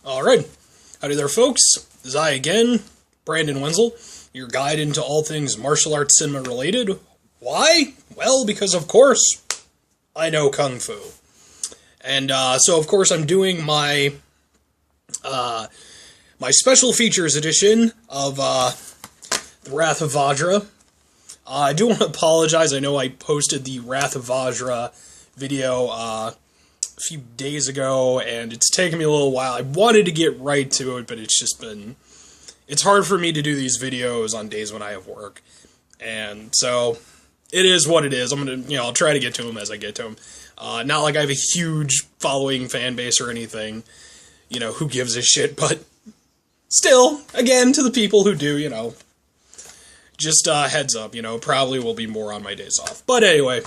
Alright, howdy there folks, this is I again, Brandon Wenzel, your guide into all things martial arts cinema related. Why? Well, because of course, I know Kung Fu. And so of course I'm doing my my special features edition of the Wrath of Vajra. I do want to apologize, I know I posted the Wrath of Vajra video a few days ago, and it's taken me a little while. I wanted to get right to it, but it's just been... It's hard for me to do these videos on days when I have work. And so, it is what it is. I'm gonna, I'll try to get to them as I get to them. Not like I have a huge following fan base or anything. Who gives a shit, but still, again, to the people who do, just heads up, probably will be more on my days off. But anyway,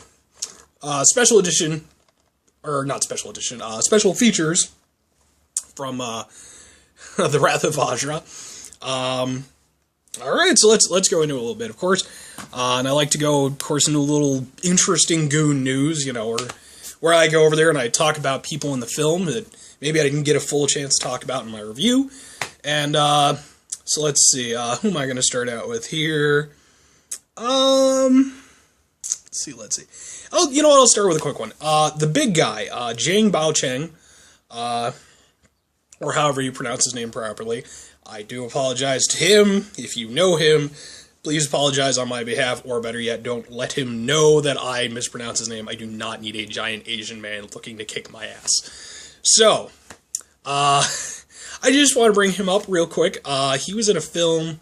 special edition... or not special edition, special features from the Wrath of Vajra. Alright, so let's go into it a little bit, of course. And I like to go, of course, into a little interesting goon news, where I go over there and I talk about people in the film that maybe I didn't get a full chance to talk about in my review. And, so let's see, who am I going to start out with here? Let's see. Oh, you know what, I'll start with a quick one. The big guy, Zhang Baocheng, or however you pronounce his name properly. I do apologize to him. If you know him, please apologize on my behalf, or better yet, don't let him know that I mispronounce his name. I do not need a giant Asian man looking to kick my ass. So, I just want to bring him up real quick. He was in a film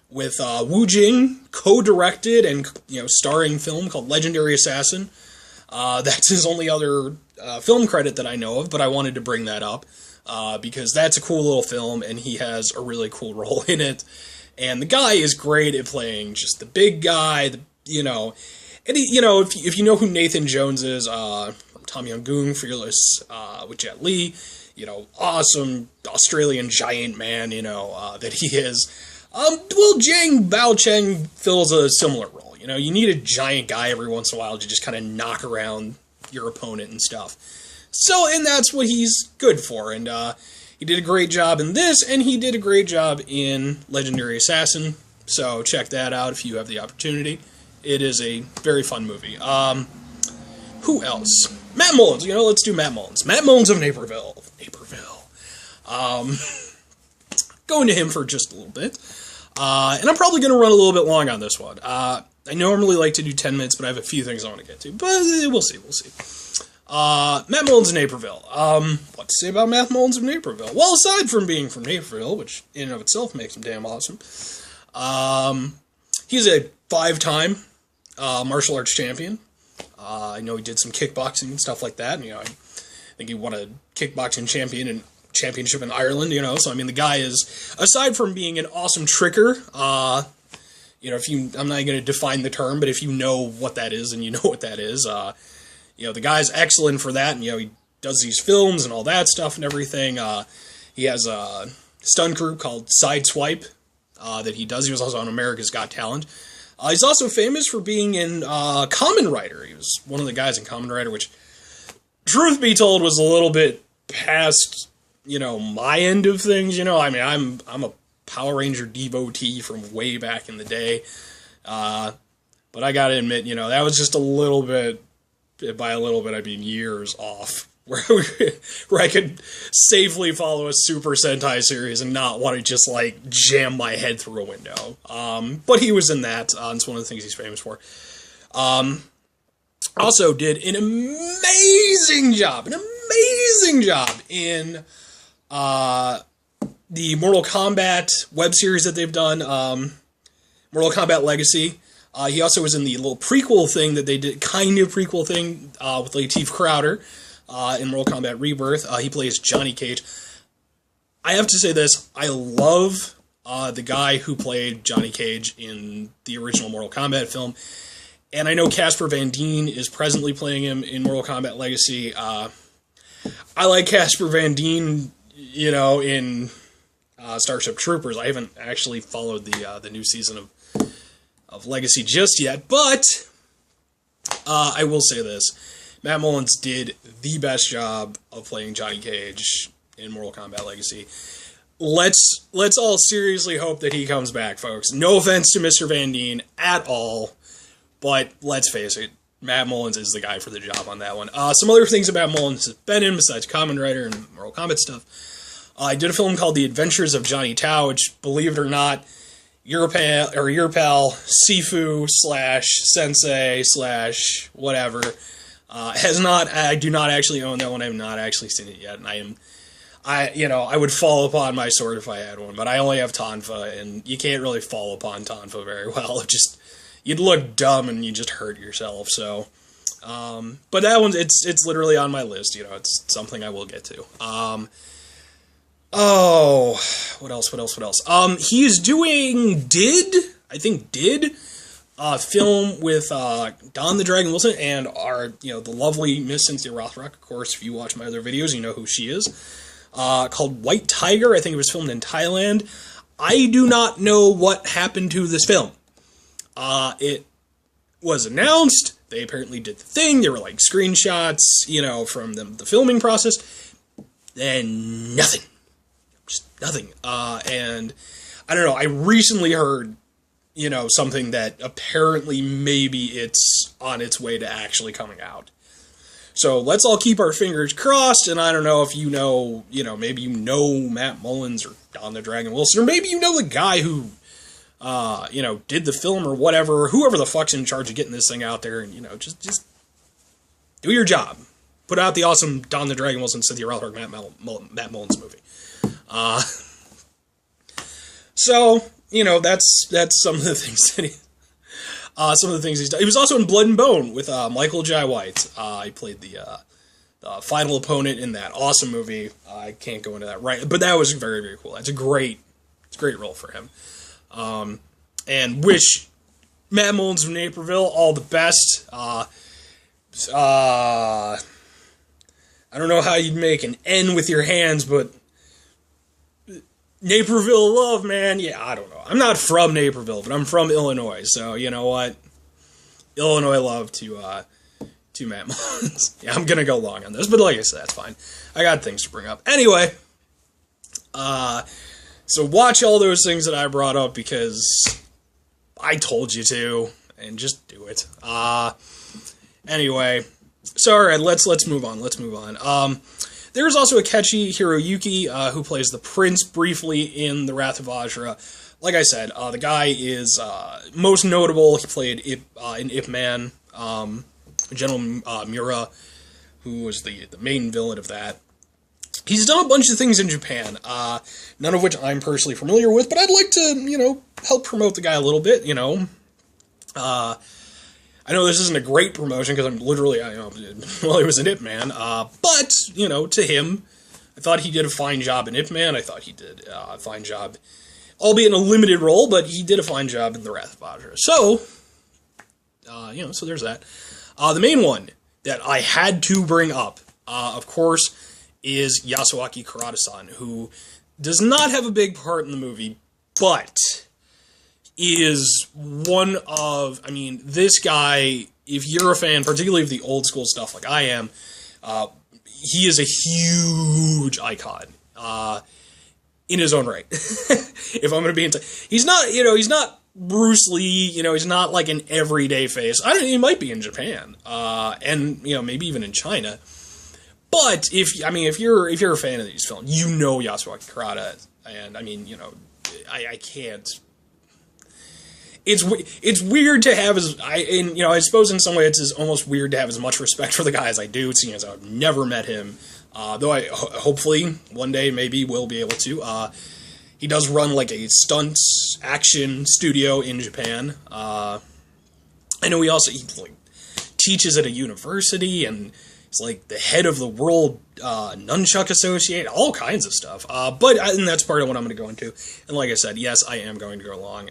with Wu Jing, co-directed and starring film called Legendary Assassin. That's his only other film credit that I know of, but I wanted to bring that up because that's a cool little film, and he has a really cool role in it. And the guy is great at playing just the big guy, and he, if you know who Nathan Jones is from Tom Young Goon, Fearless with Jet Li, awesome Australian giant man, that he is. Well, Zhang Baocheng fills a similar role. You need a giant guy every once in a while to just kind of knock around your opponent and stuff. So, and that's what he's good for, and he did a great job in this, and he did a great job in Legendary Assassin, so check that out if you have the opportunity. It is a very fun movie. Who else? Matt Mullins, let's do Matt Mullins. Matt Mullins of Naperville. Going to him for just a little bit. And I'm probably going to run a little bit long on this one. I normally like to do 10 minutes, but I have a few things I want to get to. But we'll see. Matt Mullins of Naperville. What to say about Matt Mullins of Naperville? Well, aside from being from Naperville, which in and of itself makes him damn awesome, he's a 5-time martial arts champion. I know he did some kickboxing and stuff like that. And, I think he won a kickboxing championship in Ireland, so the guy is, aside from being an awesome tricker, I'm not going to define the term, but if you know what that is, and you know what that is, the guy's excellent for that, and, he does these films and all that stuff and everything. He has a stunt group called Sideswipe, that he does. He was also on America's Got Talent. He's also famous for being in, Kamen Rider. He was one of the guys in Kamen Rider, which, truth be told, was a little bit past my end of things, I'm a Power Ranger devotee from way back in the day, but I gotta admit, that was just a little bit, by a little bit, I mean years off, where I could safely follow a Super Sentai series and not want to just, jam my head through a window, but he was in that, it's one of the things he's famous for. Also did an amazing job in the Mortal Kombat web series that they've done, Mortal Kombat Legacy. He also was in the little prequel thing that they did, with Lateef Crowder, in Mortal Kombat Rebirth. He plays Johnny Cage. I have to say this, I love the guy who played Johnny Cage in the original Mortal Kombat film, and I know Casper Van Dien is presently playing him in Mortal Kombat Legacy. I like Casper Van Dien, in Starship Troopers. I haven't actually followed the new season of Legacy just yet, but I will say this. Matt Mullins did the best job of playing Johnny Cage in Mortal Kombat Legacy. Let's all seriously hope that he comes back, folks. No offense to Mr. Van Dien at all, but let's face it, Matt Mullins is the guy for the job on that one. Some other things about Mullins has been in, besides Kamen Rider and Mortal Kombat stuff. I did a film called The Adventures of Johnny Tao, which, believe it or not, your pal Sifu / Sensei / whatever has not. I do not actually own that one. I have not actually seen it yet, and I would fall upon my sword if I had one, but I only have Tonfa, and you can't really fall upon Tonfa very well. You'd look dumb and you just hurt yourself. So, but that one, it's literally on my list. It's something I will get to. What else? He is doing did a film with Don the Dragon Wilson and the lovely Miss Cynthia Rothrock. Of course, if you watch my other videos, you know who she is. Called White Tiger. I think it was filmed in Thailand. I do not know what happened to this film. It was announced. They apparently did the thing. There were like screenshots, from the filming process. And nothing. Just nothing. And I don't know. I recently heard, something that apparently maybe it's on its way to actually coming out. So let's all keep our fingers crossed, and I don't know if maybe you know Matt Mullins or Don the Dragon Wilson, or maybe you know the guy who, did the film or whatever, whoever the fuck's in charge of getting this thing out there, and, just do your job. Put out the awesome Don the Dragon Wilson, Cynthia Rothrock, Matt Mullins movie. So, that's some of the things that he's done. He was also in Blood and Bone with Michael Jai White. He played the final opponent in that awesome movie. I can't go into that right, but that was very, very cool. It's a great role for him. And wish Matt Mullins of Naperville all the best. I don't know how you'd make an N with your hands, but Naperville love, man. Yeah, I don't know. I'm not from Naperville, but I'm from Illinois, so you know what? Illinois love to Matt Mullins. Yeah, I'm gonna go long on this, but like I said, that's fine. I got things to bring up. Anyway, so watch all those things that I brought up because I told you to, and just do it. Anyway, so alright, let's move on. There's also Akechi Hiroyuki, who plays the prince briefly in The Wrath of Vajra. Like I said, the guy is most notable. He played in Ip Man, General Mura, who was the main villain of that. He's done a bunch of things in Japan, none of which I'm personally familiar with, but I'd like to, help promote the guy a little bit, I know this isn't a great promotion because I'm literally, he was an Ip Man, but, to him, I thought he did a fine job in Ip Man. I thought he did a fine job, albeit in a limited role, but he did a fine job in The Wrath of Vajra. So, so there's that. The main one that I had to bring up, of course, is Yasuaki Kurata-san, who does not have a big part in the movie, but is one of, this guy, if you're a fan, particularly of the old school stuff like I am, he is a huge icon, in his own right. If I'm going to be into, he's not Bruce Lee, he's not like an everyday face. He might be in Japan, and, maybe even in China. But if you're a fan of these films, Yasuaki Kurata, and I can't. It's weird to have I suppose in some way it's almost weird to have as much respect for the guy as I do, seeing as I've never met him. Though I hopefully one day maybe will be able to. He does run like a stunt action studio in Japan. I know he teaches at a university and he's like the head of the World Nunchuck Association, all kinds of stuff. And that's part of what I'm going to go into. And like I said, yes, I am going to go along.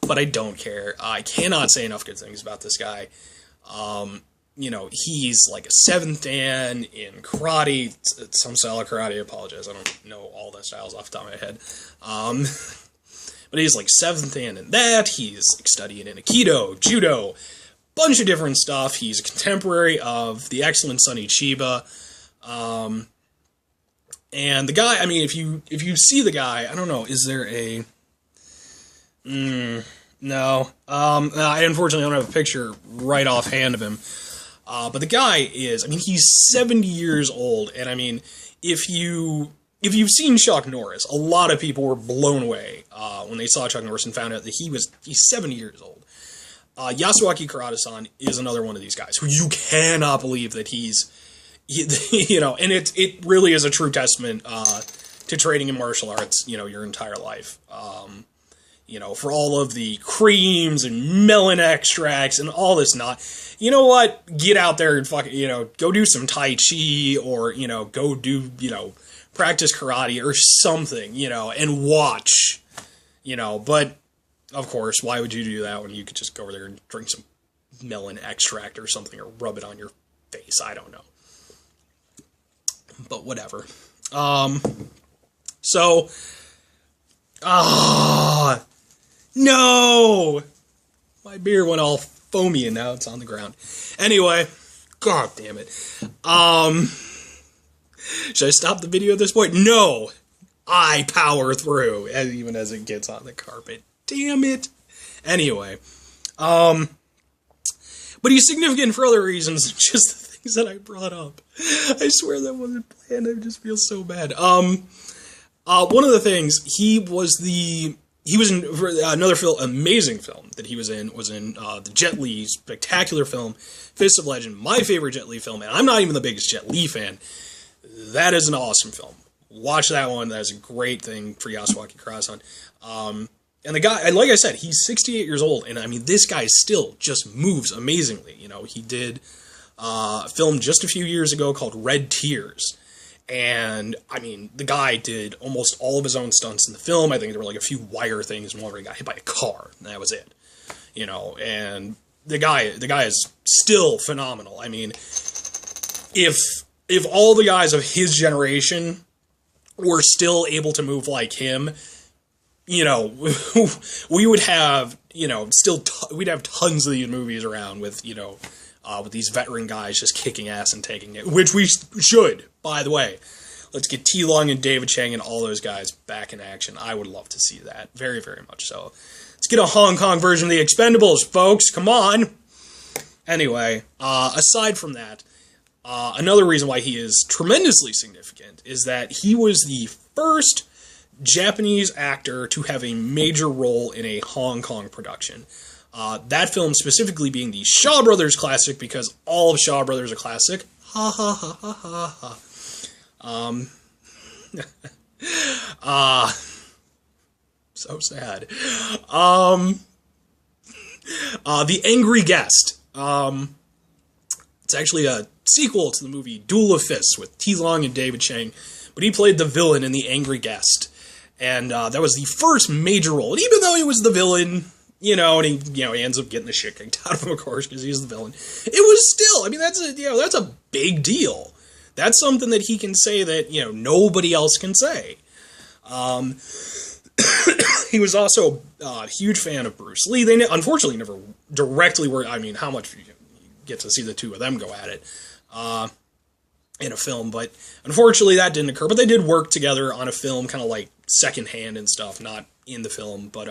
But I don't care. I cannot say enough good things about this guy. He's like a 7th Dan in karate, some style of karate. I apologize, I don't know all the styles off the top of my head. But he's like 7th Dan in that. He's like studying in Aikido, Judo, bunch of different stuff. He's a contemporary of the excellent Sonny Chiba. And the guy, I mean, if you see the guy, I don't know, is there a... no. I unfortunately don't have a picture right offhand of him. But the guy is, I mean, he's 70 years old, and I mean, if you've seen Chuck Norris, a lot of people were blown away when they saw Chuck Norris and found out that he's 70 years old. Yasuaki Karada-san is another one of these guys who you cannot believe that he's, you know, and it really is a true testament to training in martial arts, you know, your entire life. You know, for all of the creams and melon extracts and all this you know what? Get out there and fucking, you know, go do some Tai Chi or, you know, go do, you know, practice karate or something, you know, and watch, you know, but of course, why would you do that when you could just go over there and drink some melon extract or something or rub it on your face? I don't know. But whatever. No! My beer went all foamy and now it's on the ground. Anyway, god damn it. Should I stop the video at this point? No! I power through, even as it gets on the carpet. Damn it. Anyway. But he's significant for other reasons than just the things that I brought up. I swear that wasn't planned. I just feel so bad. One of the things, he was in another amazing film that he was in the Jet Li spectacular film, Fist of Legend, my favorite Jet Li film, and I'm not even the biggest Jet Li fan. That is an awesome film. Watch that one. That is a great thing for Yasuaki Karada-san. And the guy, like I said, he's 68 years old, and I mean, this guy still just moves amazingly. You know, he did a film just a few years ago called Red Tears. And, I mean, the guy did almost all of his own stunts in the film. I think there were like a few wire things, and one where he got hit by a car, and that was it. You know, and the guy is still phenomenal. I mean, if all the guys of his generation were still able to move like him, you know, we would have, you know, we'd have tons of these movies around with, you know, with these veteran guys just kicking ass and taking it, which we should, by the way. Let's get T. Long and David Chang and all those guys back in action. I would love to see that. Very, very much so. Let's get a Hong Kong version of the Expendables, folks. Come on. Anyway, aside from that, another reason why he is tremendously significant is that he was the first Japanese actor to have a major role in a Hong Kong production. That film specifically being the Shaw Brothers classic, because all of Shaw Brothers are classic. Ha ha ha ha ha ha. So sad. The Angry Guest. It's actually a sequel to the movie Duel of Fists with T. Long and David Chang, but he played the villain in The Angry Guest. And that was the first major role. And even though he was the villain, you know, and he ends up getting the shit kicked out of him, of course, because he's the villain. It was still, I mean, that's a big deal. That's something that he can say that, you know, nobody else can say. He was also a huge fan of Bruce Lee. They unfortunately never directly were, I mean, how much you get to see the two of them go at it in a film, but unfortunately that didn't occur. But they did work together on a film, kind of like secondhand and stuff, not in the film, but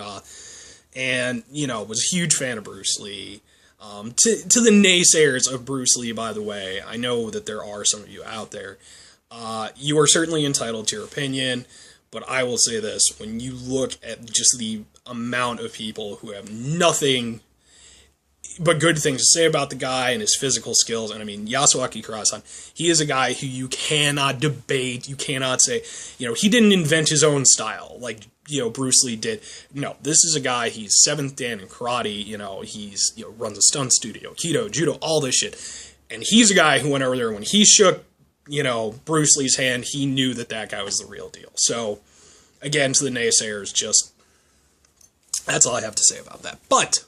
and, you know, was a huge fan of Bruce Lee. To the naysayers of Bruce Lee, by the way, I know that there are some of you out there. You are certainly entitled to your opinion, but I will say this. When you look at just the amount of people who have nothing but good things to say about the guy and his physical skills, and I mean, Yasuaki Karada-san, he is a guy who you cannot debate, you cannot say, you know, he didn't invent his own style, like, you know, Bruce Lee did. No, this is a guy, he's 7th Dan in karate, you know, he's, you know, runs a stunt studio, Kido, Judo, all this shit, and he's a guy who went over there, when he shook, you know, Bruce Lee's hand, he knew that that guy was the real deal. So, again, to the naysayers, just, that's all I have to say about that. But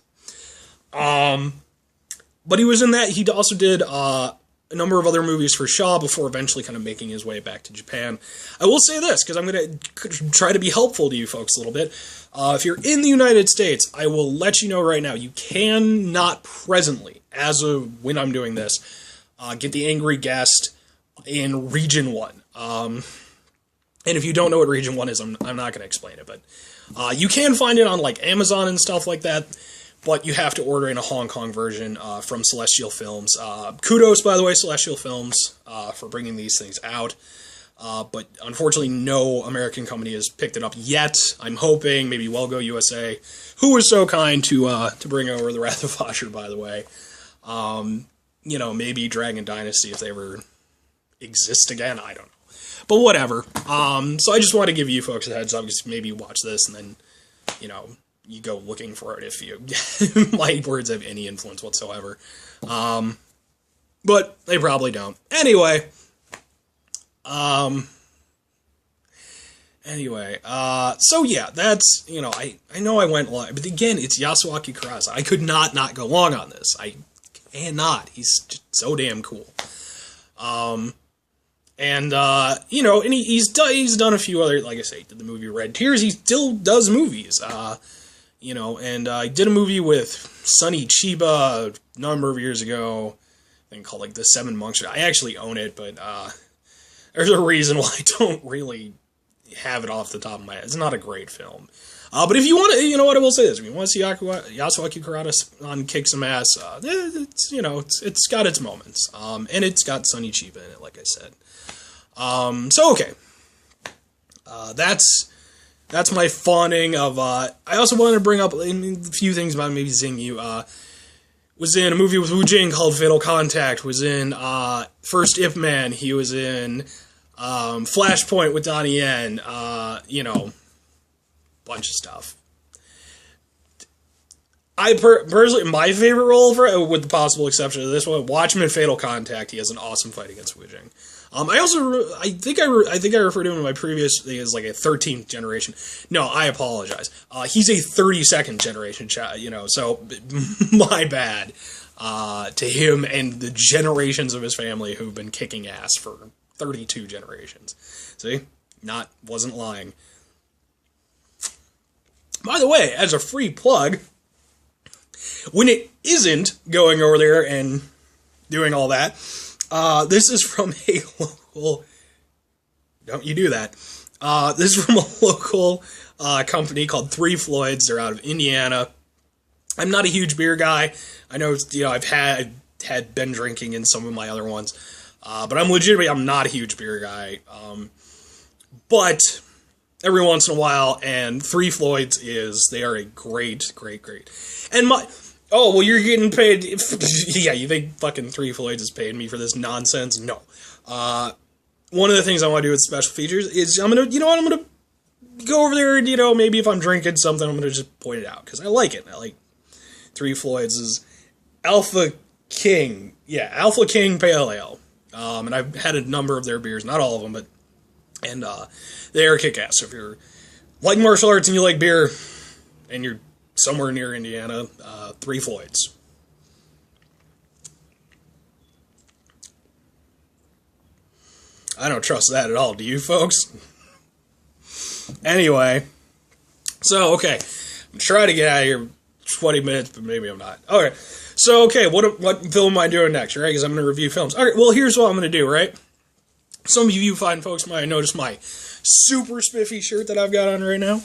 he was in that. He also did a number of other movies for Shaw before eventually kind of making his way back to Japan. I will say this, because I'm going to try to be helpful to you folks a little bit. If you're in the United States, I will let you know right now, you cannot presently, as of when I'm doing this, get The Angry Guest in Region 1. And if you don't know what Region 1 is, I'm not going to explain it, but you can find it on, like, Amazon and stuff like that, but you have to order in a Hong Kong version from Celestial Films. Kudos, by the way, Celestial Films, for bringing these things out. But unfortunately, no American company has picked it up yet. I'm hoping maybe Wellgo USA, who was so kind to bring over the Wrath of Vajra, by the way. You know, maybe Dragon Dynasty, if they ever exist again, I don't know. But whatever. So I just want to give you folks a heads up, just maybe watch this, and then, you know, you go looking for it if you my words have any influence whatsoever. But they probably don't. Anyway. So yeah, that's, you know, I know I went long, but again, it's Yasuaki Kurasa. I could not go long on this. I cannot. He's just so damn cool. You know, and he's done a few other, like I say, he did the movie Red Tears. He still does movies, you know, and I did a movie with Sonny Chiba a number of years ago, I think called, like, The Seven Monks. I actually own it, but, there's a reason why I don't really have it off the top of my head. It's not a great film. But if you want to, you know what, I will say this. If you want to see Yasuaki Kurata on kick some ass, it's, you know, it's got its moments. And it's got Sonny Chiba in it, like I said. So, okay. That's my fawning of, I also wanted to bring up a few things about maybe Zing Yu. Was in a movie with Wu Jing called Fatal Contact, was in, First Ip Man, he was in, Flashpoint with Donnie Yen, you know, bunch of stuff. I personally, my favorite role for, with the possible exception of this one, Watchmen Fatal Contact, he has an awesome fight against Wu Jing. I think I referred to him in my previous thing as like a 13th generation. No, I apologize. He's a 32nd generation, you know, so my bad to him and the generations of his family who've been kicking ass for 32 generations. See? Wasn't lying. By the way, as a free plug, when it isn't going over there and doing all that, this is from a local, don't you do that, this is from a local company called Three Floyds. They're out of Indiana. I'm not a huge beer guy. I know, you know, I've had been drinking in some of my other ones, but I'm not a huge beer guy, but every once in a while, and Three Floyds they are a great, and oh, well, you're getting paid. Yeah, you think fucking Three Floyds is paying me for this nonsense? No. One of the things I want to do with special features is I'm going to go over there and, you know, maybe if I'm drinking something, I'm going to just point it out, because I like it. I like Three Floyds' Alpha King. Yeah, Alpha King Pale Ale. And I've had a number of their beers, not all of them, but, and, they are kick-ass. So if you're like martial arts and you like beer, and you're somewhere near Indiana, Three Floyds. I don't trust that at all, do you folks? Anyway, so, okay, I'm trying to get out of here 20 minutes, but maybe I'm not. Okay, so, okay, what film am I doing next, right? Because I'm going to review films. Alright, well, here's what I'm going to do, right? Some of you fine folks might notice my super spiffy shirt that I've got on right now.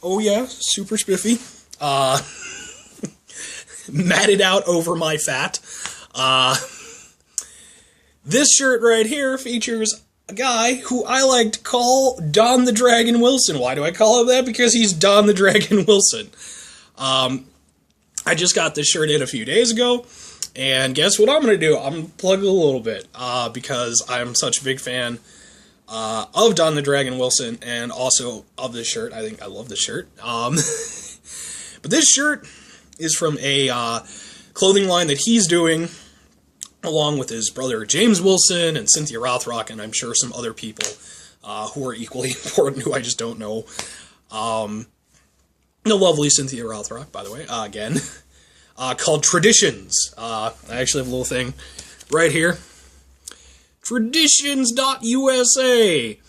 Oh, yeah, super spiffy. Matted out over my fat. This shirt right here features a guy who I like to call Don the Dragon Wilson. Why do I call him that? Because he's Don the Dragon Wilson. I just got this shirt in a few days ago, and guess what I'm going to do? I'm going to plug it a little bit, because I'm such a big fan of Don the Dragon Wilson, and also of this shirt. I think I love this shirt. But this shirt is from a clothing line that he's doing, along with his brother James Wilson and Cynthia Rothrock, and I'm sure some other people who are equally important, who I just don't know. The lovely Cynthia Rothrock, by the way, again, called Traditions. I actually have a little thing right here. Traditions.usa.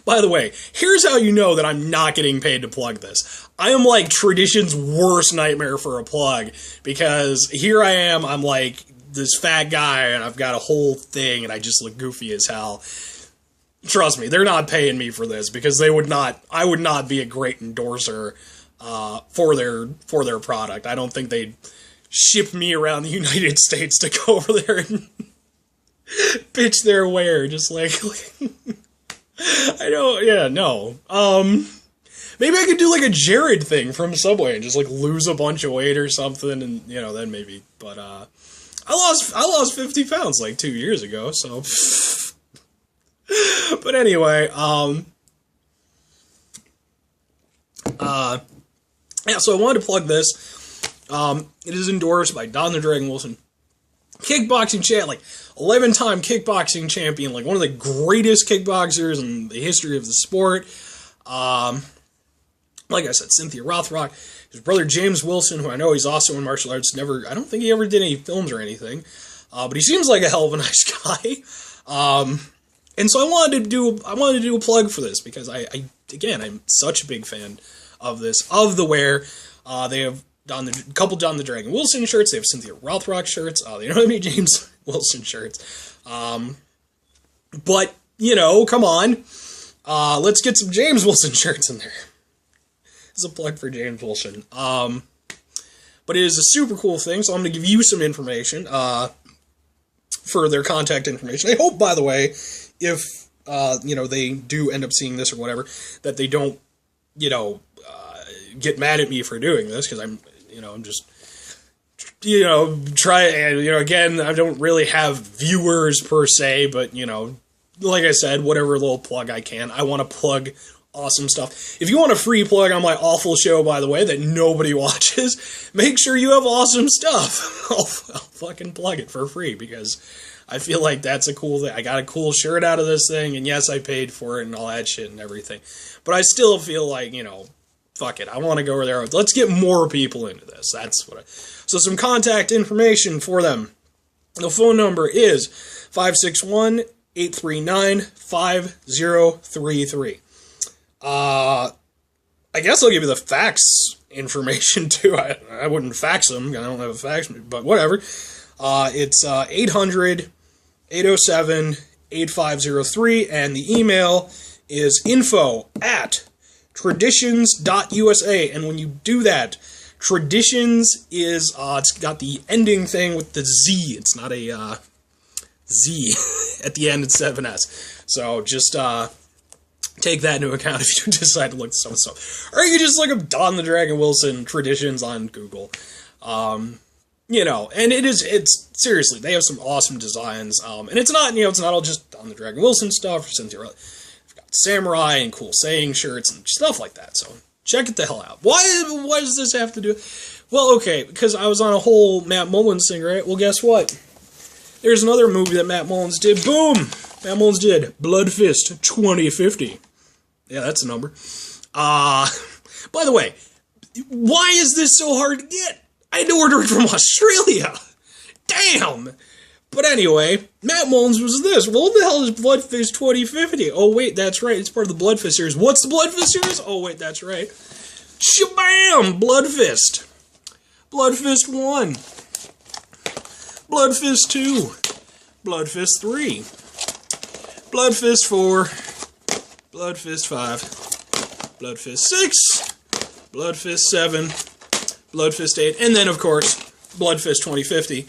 By the way, here's how you know that I'm not getting paid to plug this. I am like Tradition's worst nightmare for a plug, because here I am, I'm like this fat guy, and I've got a whole thing, and I just look goofy as hell. Trust me, they're not paying me for this, because I would not be a great endorser for their product. I don't think they'd ship me around the United States to go over there and pitch their ware, just like I don't, yeah, no. Maybe I could do like a Jared thing from Subway and just like lose a bunch of weight or something, and then maybe. But I lost 50 pounds like 2 years ago, so. But anyway, yeah. So I wanted to plug this. It is endorsed by Don the Dragon Wilson, kickboxing champ, like 11-time kickboxing champion, like one of the greatest kickboxers in the history of the sport. Like I said, Cynthia Rothrock, his brother James Wilson, who I know he's also in martial arts. I don't think he ever did any films or anything, but he seems like a hell of a nice guy. And so I wanted to do a plug for this, because I'm such a big fan of this, of the wear. They have a couple Don the Dragon Wilson shirts. They have Cynthia Rothrock shirts. They don't have any James Wilson shirts. But, come on. Let's get some James Wilson shirts in there. It's a plug for James Wilson. But it is a super cool thing, so I'm going to give you some information for their contact information. I hope, by the way, if, they do end up seeing this or whatever, that they don't, get mad at me for doing this, because I'm just, again, I don't really have viewers per se, but, like I said, whatever little plug I can, I want to plug awesome stuff. If you want a free plug on my awful show, by the way, that nobody watches, make sure you have awesome stuff. I'll fucking plug it for free, because I feel like that's a cool thing. I got a cool shirt out of this thing, and yes, I paid for it and all that shit and everything. But I still feel like, fuck it. I want to go over there. Let's get more people into this. That's what So some contact information for them. The phone number is 561-839-5033. I guess I'll give you the fax information, too. I wouldn't fax them. I don't have a fax, but whatever. It's 800-807-8503, and the email is info@traditions.usa, and when you do that, traditions is, it's got the ending thing with the Z. It's not a Z at the end instead of an S. So just take that into account if you decide to look this up. Or you can just look up Don the Dragon Wilson Traditions on Google. And it's seriously, they have some awesome designs. And it's not all just Don the Dragon Wilson stuff. Cynthia, we've got samurai and cool saying shirts and stuff like that. So check it the hell out. Why does this have to do? Well, okay, because I was on a whole Matt Mullins thing, right? Well, guess what? There's another movie that Matt Mullins did. Boom! Matt Mullins did Blood Fist 2050. Yeah, that's a number. By the way, why is this so hard to get? I had to order it from Australia. Damn! But anyway, Matt Mullins was this. Well, what the hell is Blood Fist 2050? Oh, wait, that's right. It's part of the Blood Fist series. What's the Blood Fist series? Oh, wait, that's right. Shabam! Blood Fist. Blood Fist 1. Blood Fist 2. Blood Fist 3. Blood Fist 4. Blood Fist 5. Blood Fist 6. Blood Fist 7. Blood Fist 8. And then, of course, Blood Fist 2050.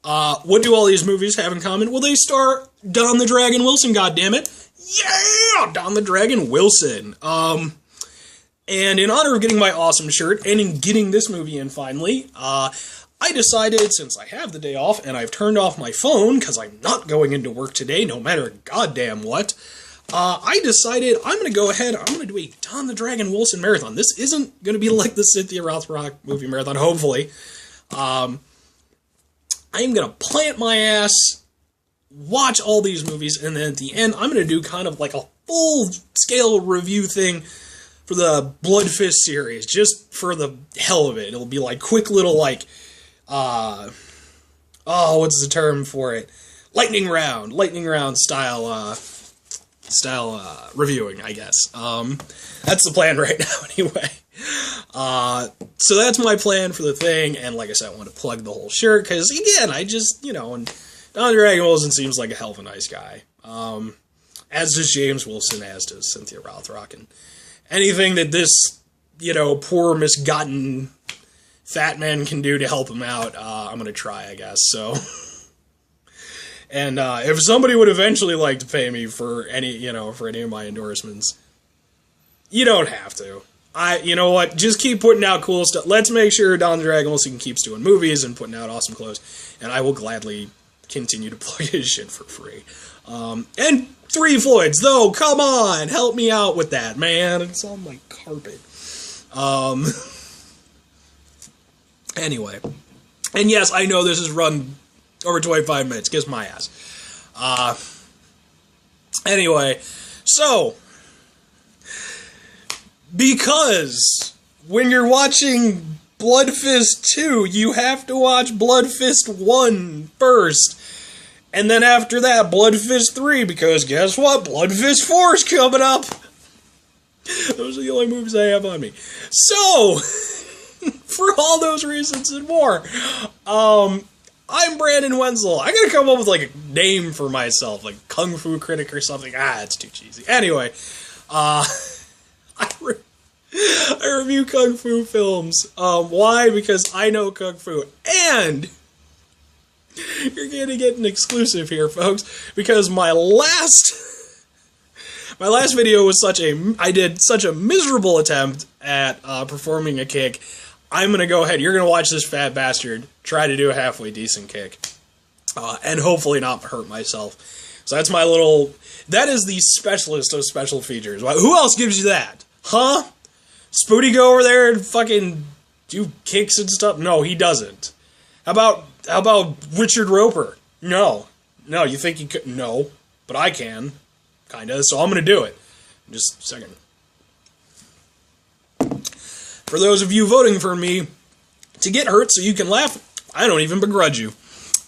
What do all these movies have in common? Well, they star Don the Dragon Wilson, goddammit. Yeah! Don the Dragon Wilson. And in honor of getting my awesome shirt, and in getting this movie in finally, I decided, since I have the day off, and I've turned off my phone, because I'm not going into work today, no matter goddamn what, I decided I'm going to go ahead, I'm going to do a Don the Dragon Wilson marathon. This isn't going to be like the Cynthia Rothrock movie marathon, hopefully. I'm going to plant my ass, watch all these movies, and then at the end, I'm going to do kind of like a full-scale review thing for the Blood Fist series, just for the hell of it. It'll be like quick little, like, what's the term for it? Lightning round style reviewing, I guess. That's the plan right now, anyway. So that's my plan for the thing, and like I said, I want to plug the whole shirt, because again, I just, and Don Dragon Wilson seems like a hell of a nice guy. As does James Wilson, as does Cynthia Rothrock, and anything that this, poor misgotten fat man can do to help him out, I'm gonna try, I guess, so. And, if somebody would eventually like to pay me for any, for any of my endorsements, you don't have to. You know what, just keep putting out cool stuff. Let's make sure Don Dragon Wilson keeps doing movies and putting out awesome clothes, and I will gladly continue to plug his shit for free. And 3 Floyds, though, come on, help me out with that, man. It's on my carpet. Anyway. And yes, I know this has run over 25 minutes. Kiss my ass. Anyway, so, because when you're watching Blood Fist 2, you have to watch Blood Fist 1 first. And then after that, Blood Fist 3, because guess what? Blood Fist 4 is coming up! Those are the only movies I have on me. So, for all those reasons and more, I'm Brandon Wenzel. I gotta come up with, a name for myself, like Kung Fu Critic or something. It's too cheesy. Anyway, I review Kung Fu films. Why? Because I know Kung Fu, and you're gonna get an exclusive here, folks, because my last video was I did such a miserable attempt at performing a kick. I'm gonna go ahead, you're gonna watch this fat bastard try to do a halfway decent kick, and hopefully not hurt myself. So that's that is the specialist of special features. Who else gives you that? Huh? Spooty go over there and fucking do kicks and stuff? No, he doesn't. How about Richard Roper? No. No, you think you could? No. But I can. Kinda, so I'm gonna do it. Just a second. For those of you voting for me to get hurt so you can laugh, I don't even begrudge you.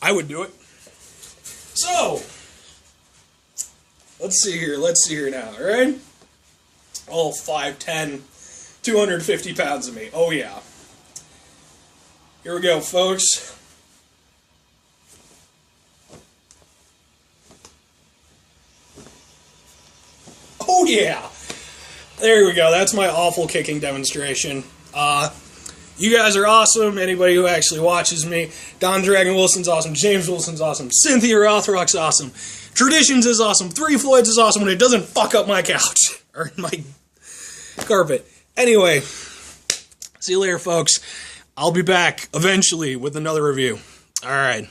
I would do it. So, let's see here now, alright? All 5'10", 250 pounds of me. Oh yeah. Here we go, folks. Oh yeah! There we go, that's my awful kicking demonstration. You guys are awesome, anybody who actually watches me. Don Dragon Wilson's awesome, James Wilson's awesome, Cynthia Rothrock's awesome, Traditions is awesome, 3 Floyds is awesome when it doesn't fuck up my couch, or my carpet. Anyway, see you later, folks. I'll be back eventually with another review. Alright.